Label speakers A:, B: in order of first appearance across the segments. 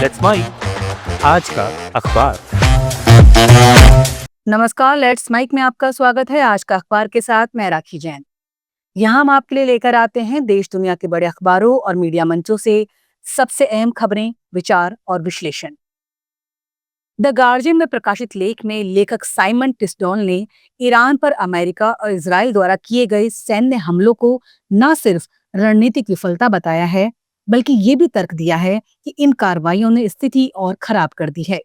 A: Let's mic आज का अखबार।
B: नमस्कार, लेट्स माइक में आपका स्वागत है। आज का अखबार के साथ मैं राखी जैन। यहाँ हम आपके लिए लेकर आते हैं देश दुनिया के बड़े अखबारों और मीडिया मंचों से सबसे अहम खबरें, विचार और विश्लेषण। द गार्जियन में प्रकाशित लेख में लेखक साइमन टिस्डॉल ने ईरान पर अमेरिका और इजराइल द्वारा किए गए सैन्य हमलों को न सिर्फ रणनीतिक विफलता बताया है, बल्कि ये भी तर्क दिया है कि इन कार्रवाइयों ने स्थिति और खराब कर दी है।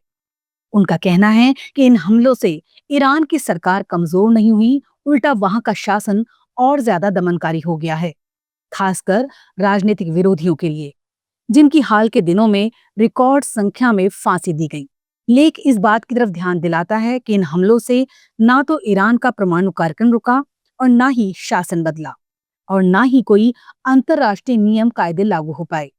B: उनका कहना है कि इन हमलों से ईरान की सरकार कमजोर नहीं हुई, उल्टा वहां का शासन और ज्यादा दमनकारी हो गया है, खासकर राजनीतिक विरोधियों के लिए, जिनकी हाल के दिनों में रिकॉर्ड संख्या में फांसी दी गई। लेख इस बात की तरफ ध्यान दिलाता है कि इन हमलों से ना तो ईरान का परमाणु कार्यक्रम रुका और ना ही शासन बदला और ना ही कोई अंतरराष्ट्रीय नियम कायदे लागू हो पाए।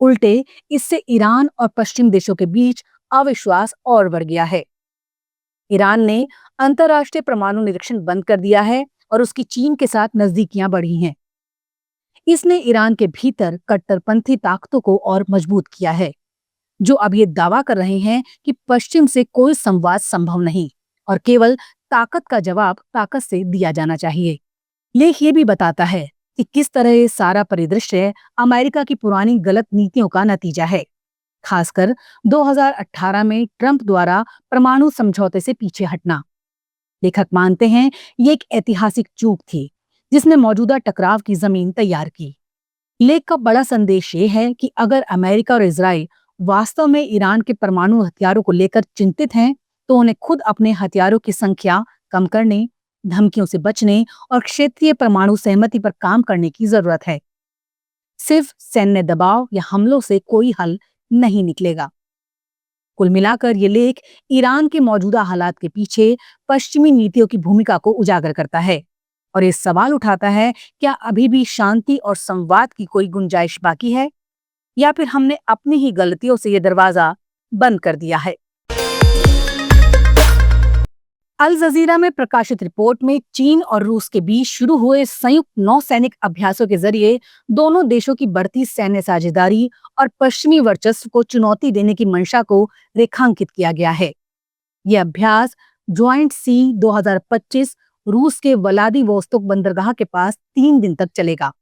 B: उल्टे इससे ईरान और पश्चिम देशों के बीच अविश्वास और बढ़ गया है। ईरान ने अंतरराष्ट्रीय परमाणु निरीक्षण बंद कर दिया है और उसकी चीन के साथ नजदीकियां बढ़ी हैं। इसने ईरान के भीतर कट्टरपंथी ताकतों को और मजबूत किया है, जो अब ये दावा कर रहे हैं कि पश्चिम से कोई संवाद संभव नहीं और केवल ताकत का जवाब ताकत से दिया जाना चाहिए। लेख ये भी बताता है कि किस तरह ये सारा परिदृश्य अमेरिका की पुरानी गलत नीतियों का नतीजा है, खासकर 2018 में ट्रंप द्वारा परमाणु समझौते से पीछे हटना। लेखक मानते हैं ये एक ऐतिहासिक चूक थी जिसने मौजूदा टकराव की जमीन तैयार की। लेख का बड़ा संदेश ये है कि अगर अमेरिका और इजराइल वास्तव में ईरान के परमाणु हथियारों को लेकर चिंतित हैं, तो उन्हें खुद अपने हथियारों की संख्या कम करने, धमकियों से बचने और क्षेत्रीय परमाणु सहमति पर काम करने की जरूरत है। सिर्फ सैन्य दबाव या हमलों से कोई हल नहीं निकलेगा। कुल मिलाकर ये लेख ईरान के मौजूदा हालात के पीछे पश्चिमी नीतियों की भूमिका को उजागर करता है और ये सवाल उठाता है, क्या अभी भी शांति और संवाद की कोई गुंजाइश बाकी है या फिर हमने अपनी ही गलतियों से ये दरवाजा बंद कर दिया है। अल जजीरा में प्रकाशित रिपोर्ट में चीन और रूस के बीच शुरू हुए संयुक्त नौसैनिक अभ्यासों के जरिए दोनों देशों की बढ़ती सैन्य साझेदारी और पश्चिमी वर्चस्व को चुनौती देने की मंशा को रेखांकित किया गया है। यह अभ्यास ज्वाइंट सी 2025 रूस के व्लादिवोस्तोक बंदरगाह के पास 3 दिन तक चलेगा,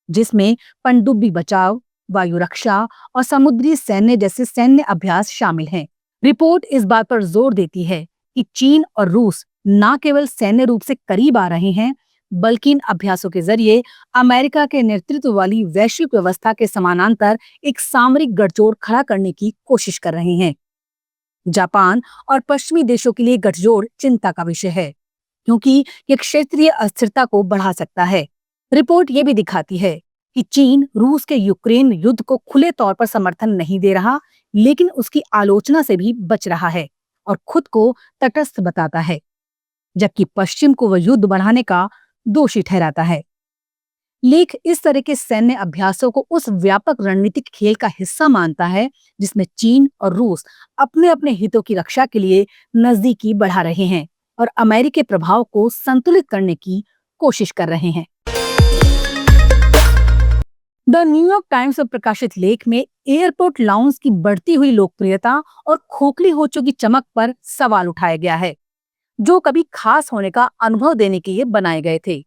B: जिसमें पनडुब्बी बचाव, वायु रक्षा और समुद्री सैन्य जैसे सैन्य अभ्यास शामिल हैं। रिपोर्ट इस बात पर जोर देती है कि चीन और रूस न केवल सैन्य रूप से करीब आ रहे हैं, बल्कि इन अभ्यासों के जरिए अमेरिका के नेतृत्व वाली वैश्विक व्यवस्था के समानांतर एक सामरिक गठजोड़ खड़ा करने की कोशिश कर रहे हैं। जापान और पश्चिमी देशों के लिए गठजोड़ चिंता का विषय है, क्योंकि ये क्षेत्रीय अस्थिरता को बढ़ा सकता है। रिपोर्ट ये भी दिखाती है कि चीन रूस के यूक्रेन युद्ध को खुले तौर पर समर्थन नहीं दे रहा, लेकिन उसकी आलोचना से भी बच रहा है और खुद को तटस्थ बताता है, जबकि पश्चिम को वह युद्ध बढ़ाने का दोषी ठहराता है। लेख इस तरह के सैन्य अभ्यासों को उस व्यापक रणनीतिक खेल का हिस्सा मानता है जिसमें चीन और रूस अपने अपने हितों की रक्षा के लिए नजदीकी बढ़ा रहे हैं और अमेरिकी प्रभाव को संतुलित करने की कोशिश कर रहे हैं। द न्यूयॉर्क टाइम्स में प्रकाशित लेख में एयरपोर्ट लाउंज की बढ़ती हुई लोकप्रियता और खोखली हो चुकी चमक पर सवाल उठाया गया है, जो कभी खास होने का अनुभव देने के लिए बनाए गए थे।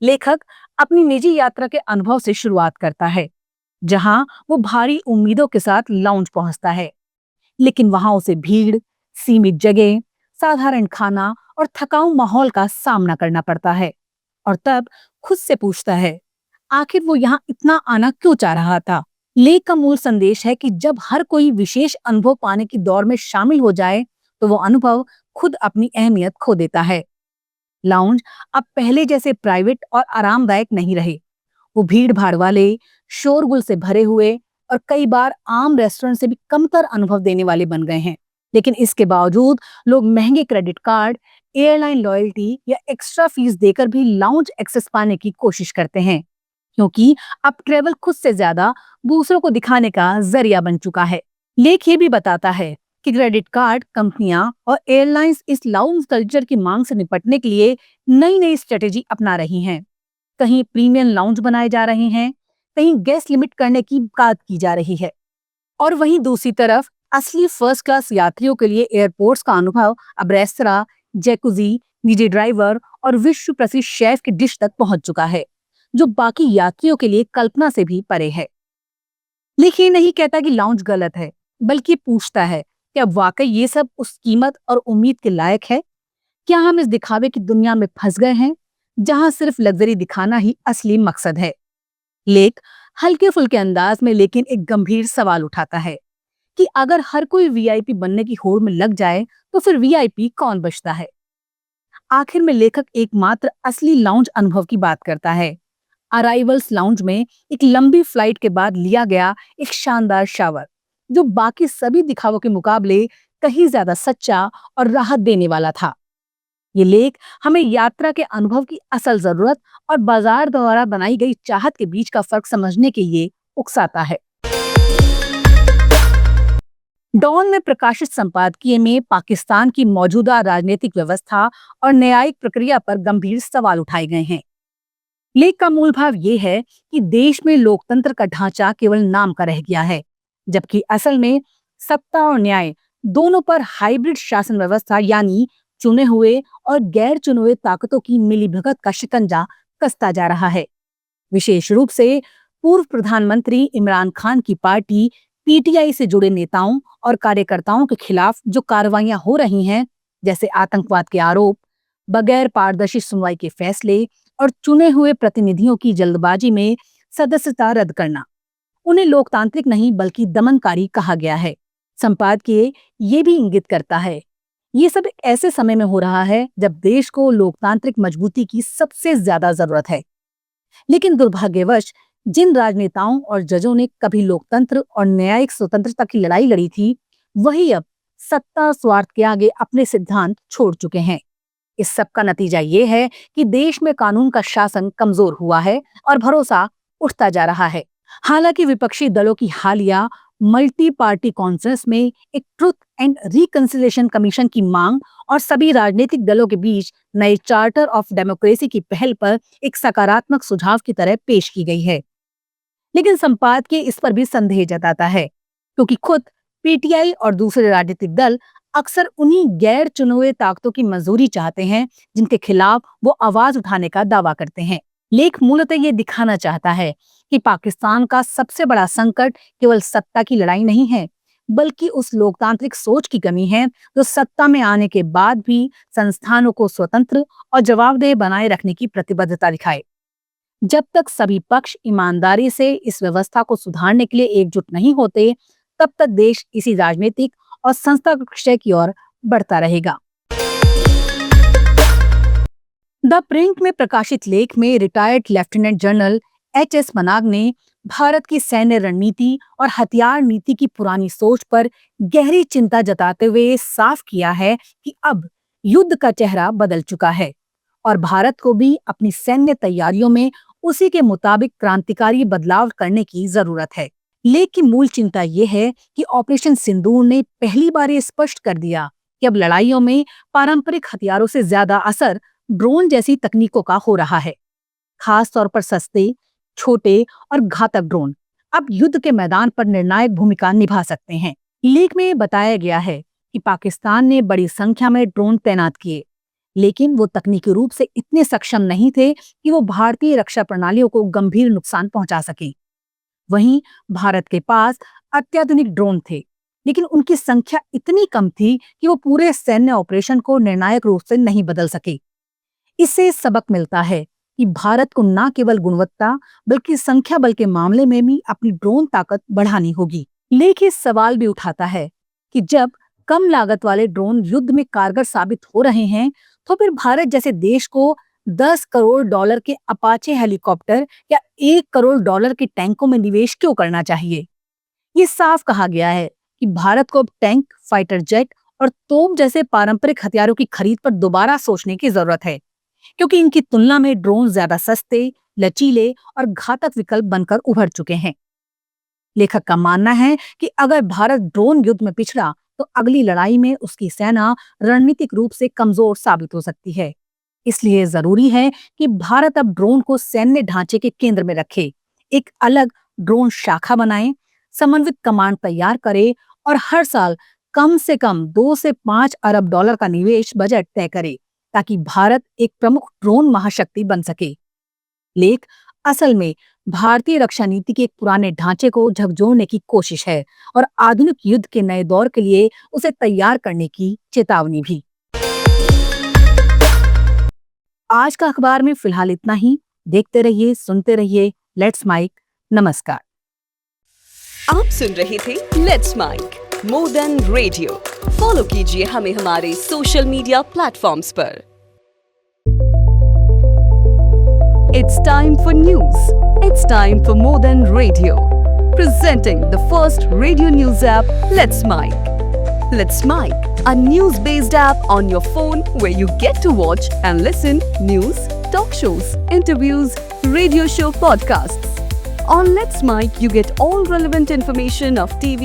B: लेखक अपनी निजी यात्रा के अनुभव से शुरुआत करता है, जहां वो भारी उम्मीदों के साथ लाउंज पहुंचता है, लेकिन वहां उसे भीड़, सीमित जगह, साधारण खाना और थकाऊ माहौल का सामना करना पड़ता है और तब खुद से पूछता है, आखिर वो यहाँ इतना आना क्यों चाह रहा था। लेख का मूल संदेश है कि जब हर कोई विशेष अनुभव पाने की दौड़ में शामिल हो जाए, तो वो अनुभव खुद अपनी अहमियत खो देता है। लाउंज अब पहले जैसे प्राइवेट और आरामदायक नहीं रहे। वो भीड़ भाड़ वाले, शोरगुल से भरे हुए और कई बार आम रेस्टोरेंट से भी कमतर अनुभव देने वाले बन गए हैं। लेकिन इसके बावजूद लोग महंगे क्रेडिट कार्ड, एयरलाइन लॉयल्टी या एक्स्ट्रा फीस देकर भी लाउंज एक्सेस पाने की कोशिश करते हैं, क्योंकि अब ट्रेवल खुद से ज्यादा दूसरों को दिखाने का जरिया बन चुका है। लेख ये भी बताता है कि क्रेडिट कार्ड कंपनियां और एयरलाइंस इस लाउंज कल्चर की मांग से निपटने के लिए नई नई स्ट्रेटेजी अपना रही हैं। कहीं प्रीमियम लाउंज बनाए जा रहे हैं, कहीं गेस्ट लिमिट करने की बात की जा रही है। और वहीं दूसरी तरफ असली फर्स्ट क्लास यात्रियों के लिए एयरपोर्ट्स का अनुभव अब रेस्तरां, जैकुजी, निजी ड्राइवर और विश्व प्रसिद्ध शेफ की डिश तक पहुंच चुका है, जो बाकी यात्रियों के लिए कल्पना से भी परे है। लेकिन ये नहीं कहता कि लाउंज गलत है, बल्कि पूछता है कि अब वाकई ये सब उस कीमत और उम्मीद के लायक है। क्या हम इस दिखावे की दुनिया में फंस गए हैं, जहां सिर्फ लग्जरी दिखाना ही असली मकसद है? लेख हल्के फुल्के अंदाज में लेकिन एक गंभीर सवाल उठाता है कि अगर हर कोई वीआईपी बनने की होड़ में लग जाए तो फिर वीआईपी कौन बचता है? आखिर में लेखक एकमात्र असली लाउंज अनुभव की बात करता है, अराइवल्स लाउंज में एक लंबी फ्लाइट के बाद लिया गया एक शानदार शावर, जो बाकी सभी दिखावों के मुकाबले कहीं ज्यादा सच्चा और राहत देने वाला था। ये लेख हमें यात्रा के अनुभव की असल जरूरत और बाजार द्वारा बनाई गई चाहत के बीच का फर्क समझने के लिए उकसाता है। डॉन में प्रकाशित संपादकीय में पाकिस्तान की मौजूदा राजनीतिक व्यवस्था और न्यायिक प्रक्रिया पर गंभीर सवाल उठाए गए हैं। लेख का मूल भाव ये है कि देश में लोकतंत्र का ढांचा केवल नाम का रह गया है, जबकि असल में सत्ता और न्याय दोनों पर हाइब्रिड शासन व्यवस्था यानी चुने हुए और गैर चुने हुए ताकतों की मिलीभगत का शिकंजा कसता जा रहा है। विशेष रूप से पूर्व प्रधानमंत्री इमरान खान की पार्टी पीटीआई से जुड़े नेताओं और कार्यकर्ताओं के खिलाफ जो कार्रवाइयां हो रही हैं, जैसे आतंकवाद के आरोप, बगैर पारदर्शी सुनवाई के फैसले और चुने हुए प्रतिनिधियों की जल्दबाजी में सदस्यता रद्द करना, उन्हें लोकतांत्रिक नहीं बल्कि दमनकारी कहा गया है। संपादकीय ये भी इंगित करता है, ये सब एक ऐसे समय में हो रहा है जब देश को लोकतांत्रिक मजबूती की सबसे ज्यादा जरूरत है। लेकिन दुर्भाग्यवश जिन राजनेताओं और जजों ने कभी लोकतंत्र और न्यायिक स्वतंत्रता की लड़ाई लड़ी थी, वही अब सत्ता स्वार्थ के आगे अपने सिद्धांत छोड़ चुके हैं। इस सब का नतीजा ये है कि देश में कानून का शासन कमजोर हुआ है और भरोसा उठता जा रहा है। हालांकि विपक्षी दलों की हालिया मल्टी पार्टी कॉन्फ्रेंस में एक ट्रुथ एंड रिकंसिलिएशन कमीशन की मांग और सभी राजनीतिक दलों के बीच नए चार्टर ऑफ डेमोक्रेसी की पहल पर एक सकारात्मक सुझाव की तरह पेश की गई है। लेकिन संपादकीय इस पर भी संदेह जताता है, क्योंकि खुद पीटीआई और दूसरे राजनीतिक दल अक्सर उन्हीं गैर चुने हुए ताकतों की मंजूरी चाहते हैं जिनके खिलाफ वो आवाज उठाने का दावा करते हैं। लेख मूलतः ये दिखाना चाहता है कि पाकिस्तान का सबसे बड़ा संकट केवल सत्ता की लड़ाई नहीं है, बल्कि उस लोकतांत्रिक सोच की कमी है जो सत्ता में आने के बाद भी संस्थानों को स्वतंत्र और जवाबदेह बनाए रखने की प्रतिबद्धता दिखाए। जब तक सभी पक्ष ईमानदारी से इस व्यवस्था को सुधारने के लिए एकजुट नहीं होते, तब तक देश इसी राजनीतिक और संस्थागत क्षय की ओर बढ़ता रहेगा। द प्रिंट में प्रकाशित लेख में रिटायर्ड लेफ्टिनेंट जनरल एच.एस. मनाग ने भारत की सैन्य रणनीति और हथियार नीति की पुरानी सोच पर गहरी चिंता जताते हुए साफ किया है कि अब युद्ध का चेहरा बदल चुका है और भारत को भी अपनी सैन्य तैयारियों में उसी के मुताबिक क्रांतिकारी बदलाव करने की जरूरत है। लेख की मूल चिंता यह है कि ऑपरेशन सिंदूर ने पहली बार ये स्पष्ट कर दिया कि अब लड़ाइयों में पारंपरिक हथियारों से ज्यादा असर ड्रोन जैसी तकनीकों का हो रहा है। खास तौर पर सस्ते, छोटे और घातक ड्रोन अब युद्ध के मैदान पर निर्णायक भूमिका निभा सकते हैं। लेख में बताया गया है कि पाकिस्तान ने बड़ी संख्या में ड्रोन तैनात किए, लेकिन वो तकनीकी रूप से इतने सक्षम नहीं थे कि वो भारतीय रक्षा प्रणालियों को गंभीर नुकसान पहुंचा सके। वहीं भारत के पास अत्याधुनिक ड्रोन थे, लेकिन उनकी संख्या इतनी कम थी कि वो पूरे सैन्य ऑपरेशन को निर्णायक रूप से नहीं बदल सके। इससे सबक मिलता है कि भारत को न केवल गुणवत्ता बल्कि संख्या बल के मामले में भी अपनी ड्रोन ताकत बढ़ानी होगी। लेख इस सवाल भी उठाता है कि जब कम लागत वाले ड्रोन युद्ध में कारगर साबित हो रहे हैं, तो फिर भारत जैसे देश को $10 करोड़ के अपाचे हेलीकॉप्टर या $1 करोड़ के टैंकों में निवेश क्यों करना चाहिए? ये साफ कहा गया है कि भारत को अब टैंक, फाइटर जेट और तोप जैसे पारंपरिक हथियारों की खरीद पर दोबारा सोचने की जरूरत है, क्योंकि इनकी तुलना में ड्रोन ज्यादा सस्ते, लचीले और घातक विकल्प बनकर उभर चुके हैं। लेखक का मानना है कि अगर भारत ड्रोन युद्ध में पिछड़ा तो अगली लड़ाई में उसकी सेना रणनीतिक रूप से कमजोर साबित हो सकती है। इसलिए जरूरी है कि भारत अब ड्रोन को सैन्य ढांचे के केंद्र में रखे, एक अलग ड्रोन शाखा बनाए, समन्वित कमांड तैयार करे और हर साल कम से कम 2 से 5 अरब डॉलर का निवेश बजट तय करे ताकि भारत एक प्रमुख ड्रोन महाशक्ति बन सके। लेख असल में भारतीय रक्षा नीति के एक पुराने ढांचे को झकझोरने की कोशिश है और आधुनिक युद्ध के नए दौर के लिए उसे तैयार करने की चेतावनी भी। आज का अखबार में फिलहाल इतना ही। देखते रहिए, सुनते रहिए लेट्स माइक। नमस्कार।
C: आप सुन रहे थे let's mike more than radio. Follow कीजिए हमें हमारे सोशल मीडिया प्लेटफॉर्म्स पर। It's time for news. It's time for more than radio. Presenting the first radio news app, Let's Mic. Let's Mic, a news-based app on your phone where you get to watch and listen news, talk shows, interviews, radio show podcasts. On Let's Mic, you get all relevant information of TV